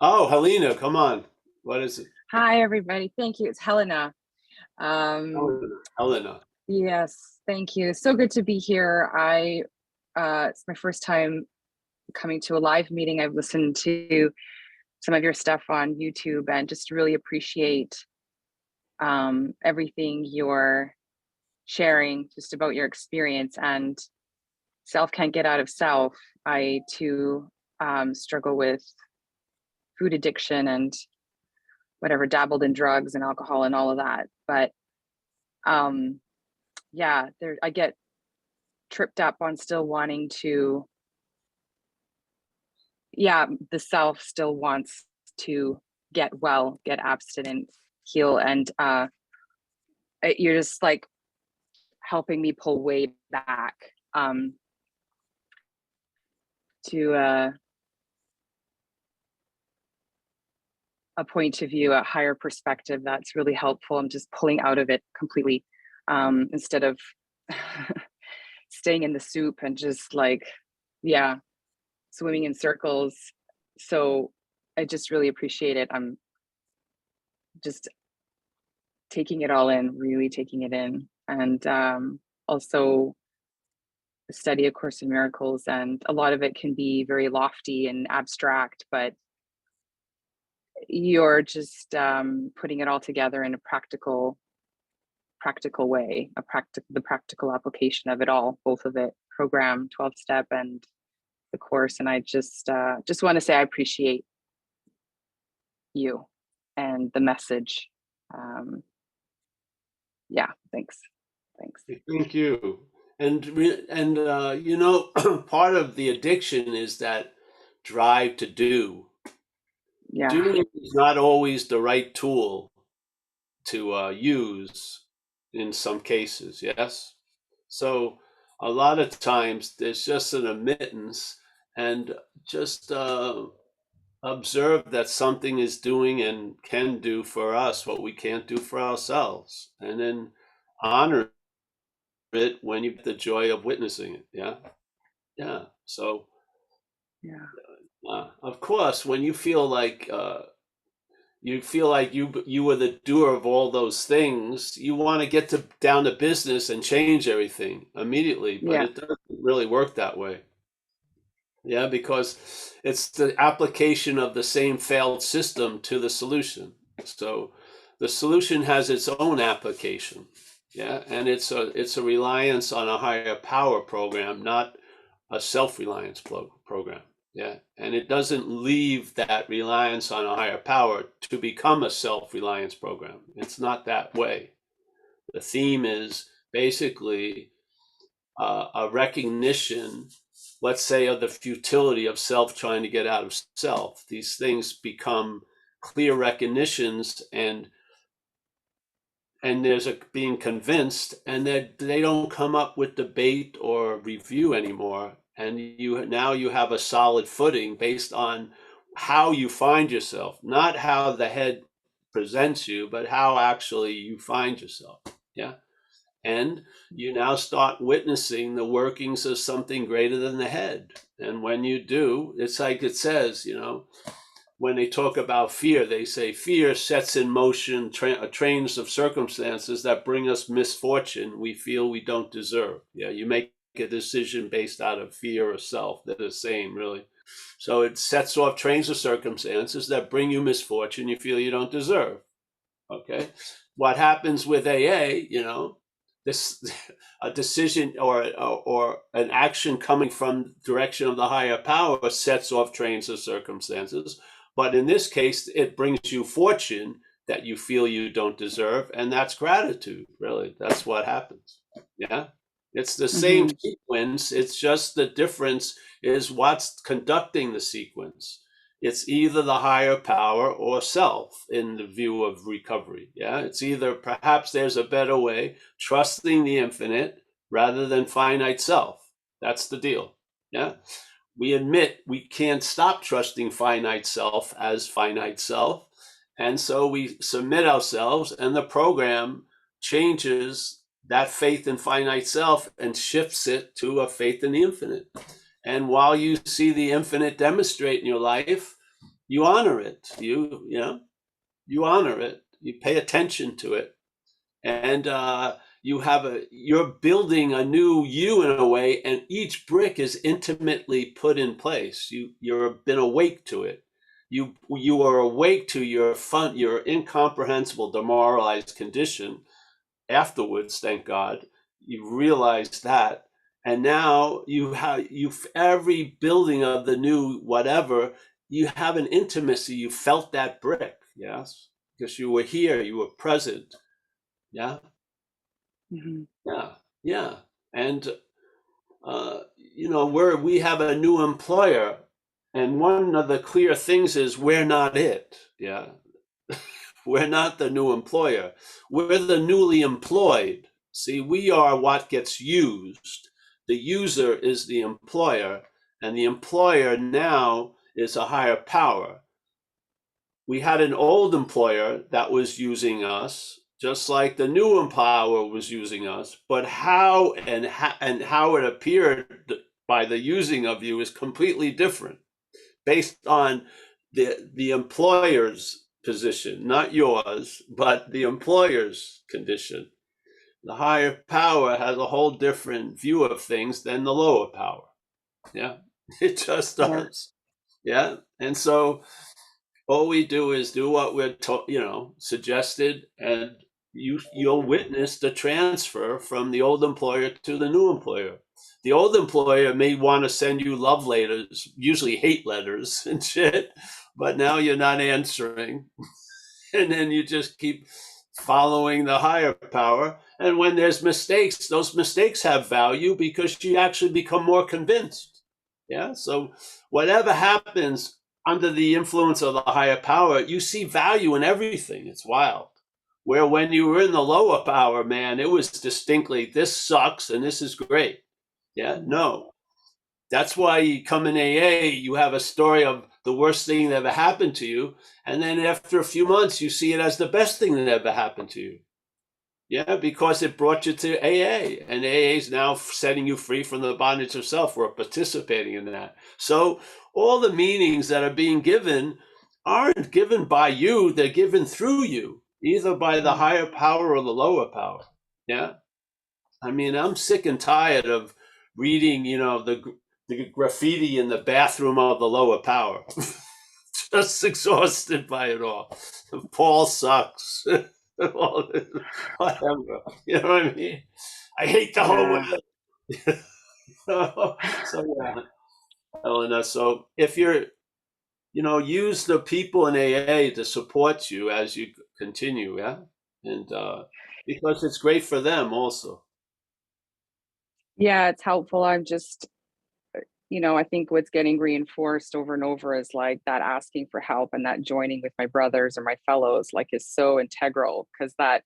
Oh, Helena, come on. What is it? Hi, everybody. Thank you. It's Helena. Helena. Yes, thank you. So good to be here. It's my first time coming to a live meeting. I've listened to some of your stuff on YouTube and just really appreciate everything you're sharing just about your experience. And self can't get out of self. I too struggle with food addiction and whatever, dabbled in drugs and alcohol and all of that. But yeah, I get tripped up on still wanting to, the self still wants to get well, get abstinent, heal. And you're just like helping me pull way back to a point of view, a higher perspective that's really helpful. I'm just pulling out of it completely instead of staying in the soup and just like, swimming in circles. So I just really appreciate it. I'm just taking it all in, really taking it in. And also study A Course in Miracles, and a lot of it can be very lofty and abstract, but you're just putting it all together in a practical way, the practical application of it all, both of it, program, 12-step and the course. And I just want to say I appreciate you and the message. Thanks. Thank you. And part of the addiction is that drive to do. Yeah. Doing is not always the right tool to use in some cases, yes? So a lot of times there's just an admittance and just observe that something is doing and can do for us what we can't do for ourselves, and then honor it when you get the joy of witnessing it. Yeah. So Yeah. of course, when you feel like you were the doer of all those things, you want to get down to business and change everything immediately, but Yeah. it doesn't really work that way. Yeah, because it's the application of the same failed system to the solution. So the solution has its own application. Yeah, and it's a reliance on a higher power program, not a self-reliance program. Yeah, and it doesn't leave that reliance on a higher power to become a self-reliance program. It's not that way. The theme is basically a recognition, let's say, of the futility of self trying to get out of self. These things become clear recognitions, and there's a being convinced, and that they don't come up with debate or review anymore. And you have a solid footing based on how you find yourself, not how the head presents you, but how actually you find yourself. Yeah. And you now start witnessing the workings of something greater than the head. And when you do, it's like it says, when they talk about fear, they say fear sets in motion trains of circumstances that bring us misfortune we feel we don't deserve. Yeah, you make a decision based out of fear or self. They're the same, really. So it sets off trains of circumstances that bring you misfortune you feel you don't deserve. Okay. What happens with AA, this a decision or an action coming from direction of the higher power sets off trains of circumstances. But in this case, it brings you fortune that you feel you don't deserve, and that's gratitude, really. That's what happens. Yeah. It's the same sequence. It's just the difference is what's conducting the sequence. It's either the higher power or self in the view of recovery. Yeah, it's either perhaps there's a better way, trusting the infinite rather than finite self. That's the deal. Yeah, we admit we can't stop trusting finite self as finite self. And so we submit ourselves, and the program changes that faith in finite self and shifts it to a faith in the infinite. And while you see the infinite demonstrate in your life, you honor it. You honor it. You pay attention to it, and you're building a new you in a way. And each brick is intimately put in place. You've been awake to it. You are awake to your incomprehensible demoralized condition. Afterwards, thank God, you realize that. And now every building of the new whatever, you have an intimacy. You felt that brick, yes, because you were here, you were present. Yeah. Yeah. And we have a new employer, and one of the clear things is we're not it. Yeah. We're not the new employer. We're the newly employed. See, we are what gets used. The user is the employer, and the employer now is a higher power. We had an old employer that was using us, just like the new employer was using us, but how it appeared by the using of you is completely different based on the employer's position, not yours, but the employer's condition. The higher power has a whole different view of things than the lower power. Yeah, it just does. Yeah. And so all we do is do what we're suggested, and you'll witness the transfer from the old employer to the new employer. The old employer may want to send you love letters, usually hate letters and shit, but now you're not answering. And then you just keep following the higher power. And when there's mistakes, those mistakes have value because you actually become more convinced. Yeah. So whatever happens under the influence of the higher power, you see value in everything. It's wild. Where when you were in the lower power, man, it was distinctly, this sucks and this is great. Yeah, no. That's why you come in AA, you have a story of the worst thing that ever happened to you. And then after a few months, you see it as the best thing that ever happened to you. Yeah, because it brought you to AA, and AA is now setting you free from the bondage of self. We're participating in that. So all the meanings that are being given aren't given by you, they're given through you, either by the higher power or the lower power. Yeah. I mean, I'm sick and tired of reading, the graffiti in the bathroom of the lower power. Just exhausted by it all. Paul sucks. Whatever. You know what I mean? I hate the whole way. So yeah. Elena, so if you're, use the people in AA to support you as you continue, yeah? And because it's great for them also. Yeah, it's helpful. I'm just, I think what's getting reinforced over and over is like that asking for help and that joining with my brothers or my fellows, like, is so integral, because that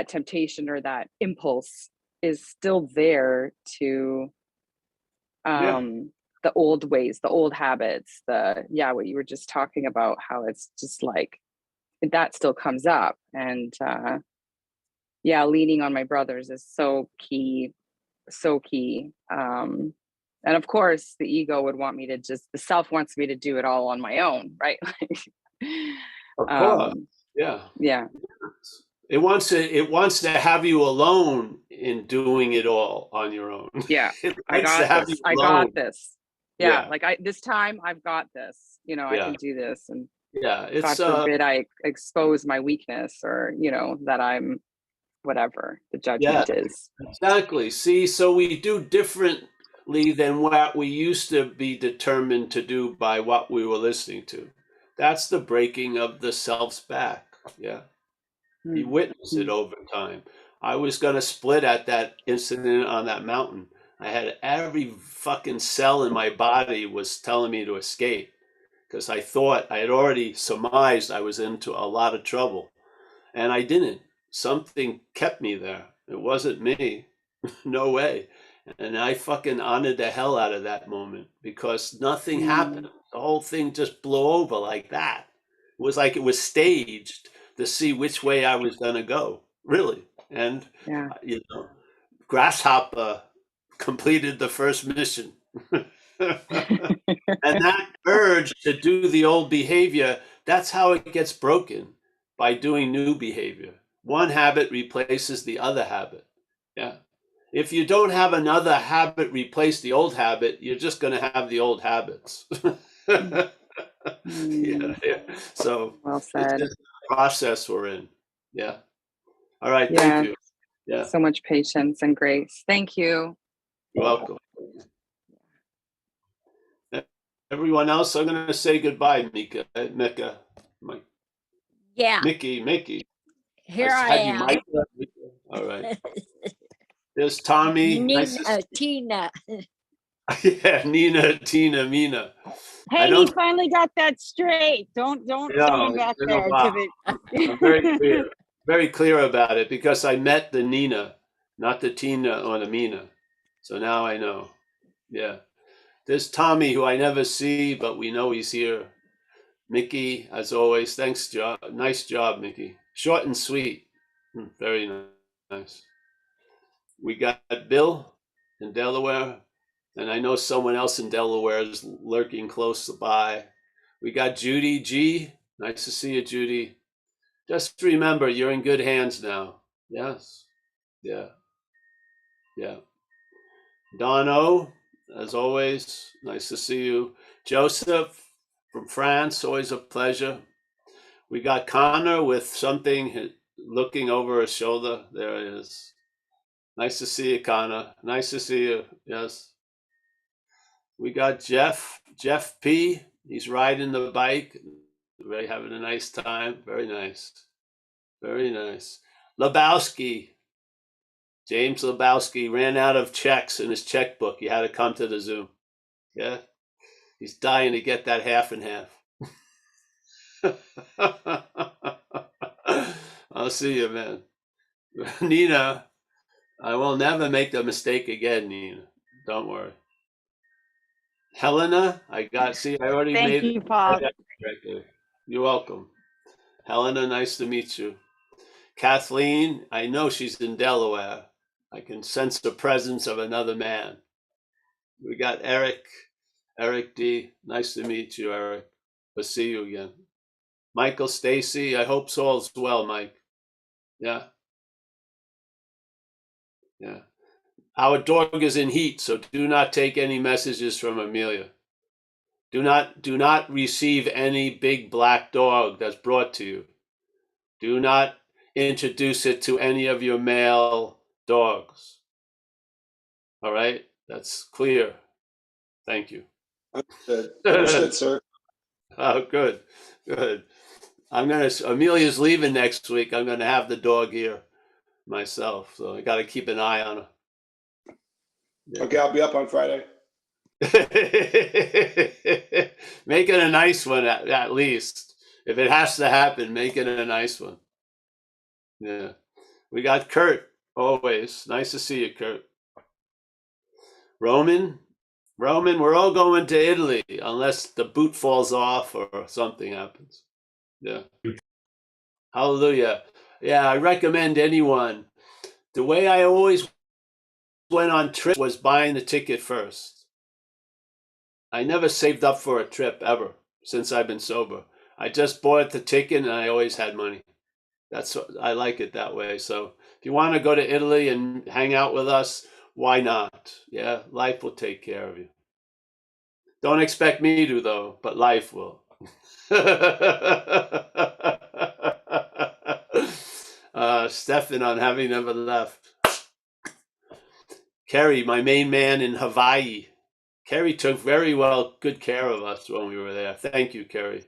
temptation or that impulse is still there to Yeah. the old ways, the old habits, what you were just talking about, how it's just like that still comes up. And leaning on my brothers is so key, so key. And of course the ego would want me to the self wants me to do it all on my own, right? Of course. Yeah. Yeah. It wants to have you alone in doing it all on your own. Yeah. I got this. Yeah. Yeah. Like this time I've got this, I can do this. And yeah, it's God forbid I expose my weakness, or, that I'm whatever the judgment is. Exactly. See, so we do differently than what we used to be determined to do by what we were listening to. That's the breaking of the self's back. Yeah. You witness it over time. I was going to split at that incident on that mountain. I had every fucking cell in my body was telling me to escape, because I thought I had already surmised I was into a lot of trouble, and I didn't. Something kept me there. It wasn't me. No way. And I fucking honored the hell out of that moment, because nothing happened. The whole thing just blew over like that. It was like it was staged to see which way I was going to go, really. And, Grasshopper completed the first mission. And that urge to do the old behavior, that's how it gets broken, by doing new behavior. One habit replaces the other habit. Yeah. If you don't have another habit replace the old habit, you're just going to have the old habits. Yeah. So Well it's said. just a process we're in. Yeah. All right. Yeah. Thank you. Yeah. So much patience and grace. Thank you. You're welcome. Everyone else, I'm going to say goodbye, Mika. Yeah, Mickey. here I am. All right. There's Tommy. Tina. Yeah, Nina, Tina, Mina. Hey, he finally got that straight. Don't send him back there to I'm very clear about it, because I met the Nina, not the Tina or the Mina. So now I know. Yeah. There's Tommy, who I never see, but we know he's here. Mickey, as always, thanks, nice job, Mickey. Short and sweet. Very nice. We got Bill in Delaware, and I know someone else in Delaware is lurking close by. We got Judy G. Nice to see you, Judy. Just remember, you're in good hands now. Yes. Yeah. Yeah. Don O, as always, nice to see you. Joseph from France, always a pleasure. We got Connor with something looking over his shoulder. There it is. Nice to see you, Connor. Nice to see you. Yes. We got Jeff P. He's riding the bike. Really having a nice time. Very nice. Very nice. Lebowski. James Lebowski ran out of checks in his checkbook. He had to come to the Zoom. Yeah, he's dying to get that half and half. I'll see you, man. Nina, I will never make the mistake again, Nina. Don't worry. Helena, I already Thank made you, it. Paul. You're welcome. Helena, nice to meet you. Kathleen, I know she's in Delaware. I can sense the presence of another man. We got Eric D. Nice to meet you, Eric. We'll see you again. Michael Stacy, I hope all's well, Mike. Yeah. Yeah. Our dog is in heat, so do not take any messages from Amelia. Do not receive any big black dog that's brought to you. Do not introduce it to any of your male dogs. All right? That's clear. Thank you. Understood, sir. Oh, good. Amelia's leaving next week. I'm gonna have the dog here myself, so I got to keep an eye on her. Yeah. Okay, I'll be up on Friday. Make it a nice one at least. If it has to happen, make it a nice one. Yeah. We got Kurt always. Nice to see you, Kurt. Roman, we're all going to Italy unless the boot falls off or something happens. Yeah. Hallelujah. Yeah, I recommend anyone. The way I always went on trips was buying the ticket first. I never saved up for a trip ever since I've been sober. I just bought the ticket and I always had money. I like it that way. So if you want to go to Italy and hang out with us, why not? Yeah, life will take care of you. Don't expect me to though, but life will. Stefan on having never left. Kerry, my main man in Hawaii. Kerry took very good care of us when we were there. Thank you, Kerry.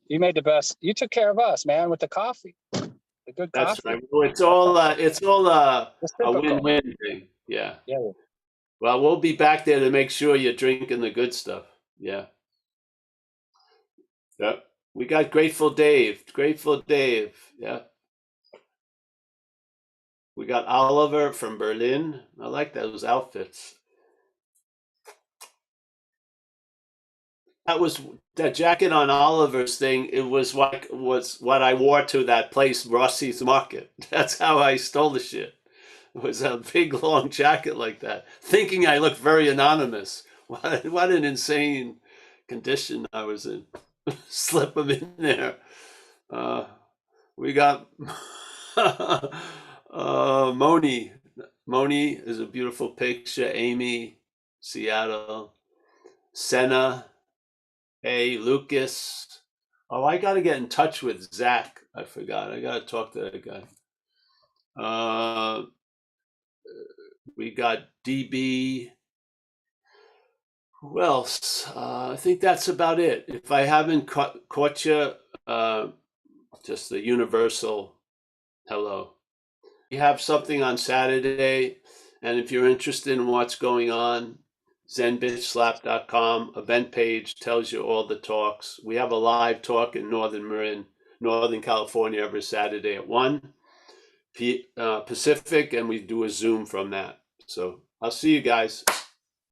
You made the best. You took care of us, man, with the coffee. The good That's coffee. right. Well, it's all a Reciprocal. win-win thing. Yeah. Yeah. Well, we'll be back there to make sure you're drinking the good stuff. Yeah. Yep. We got Grateful Dave. Yeah. We got Oliver from Berlin. I like those outfits. That jacket on Oliver's thing. It was what I wore to that place, Rossi's Market. That's how I stole the shit. It was a big long jacket like that, thinking I looked very anonymous. What an insane condition I was in. Slip them in there. We got Moni. Moni is a beautiful picture. Amy, Seattle. Senna. Hey, Lucas. Oh, I got to get in touch with Zach. I forgot. I got to talk to that guy. We got DB. Who else? I think that's about it. If I haven't caught you, just the universal hello. We have something on Saturday, and if you're interested in what's going on, zenbitchslap.com event page tells you all the talks. We have a live talk in Northern California every Saturday at 1 Pacific, and we do a Zoom from that. So I'll see you guys.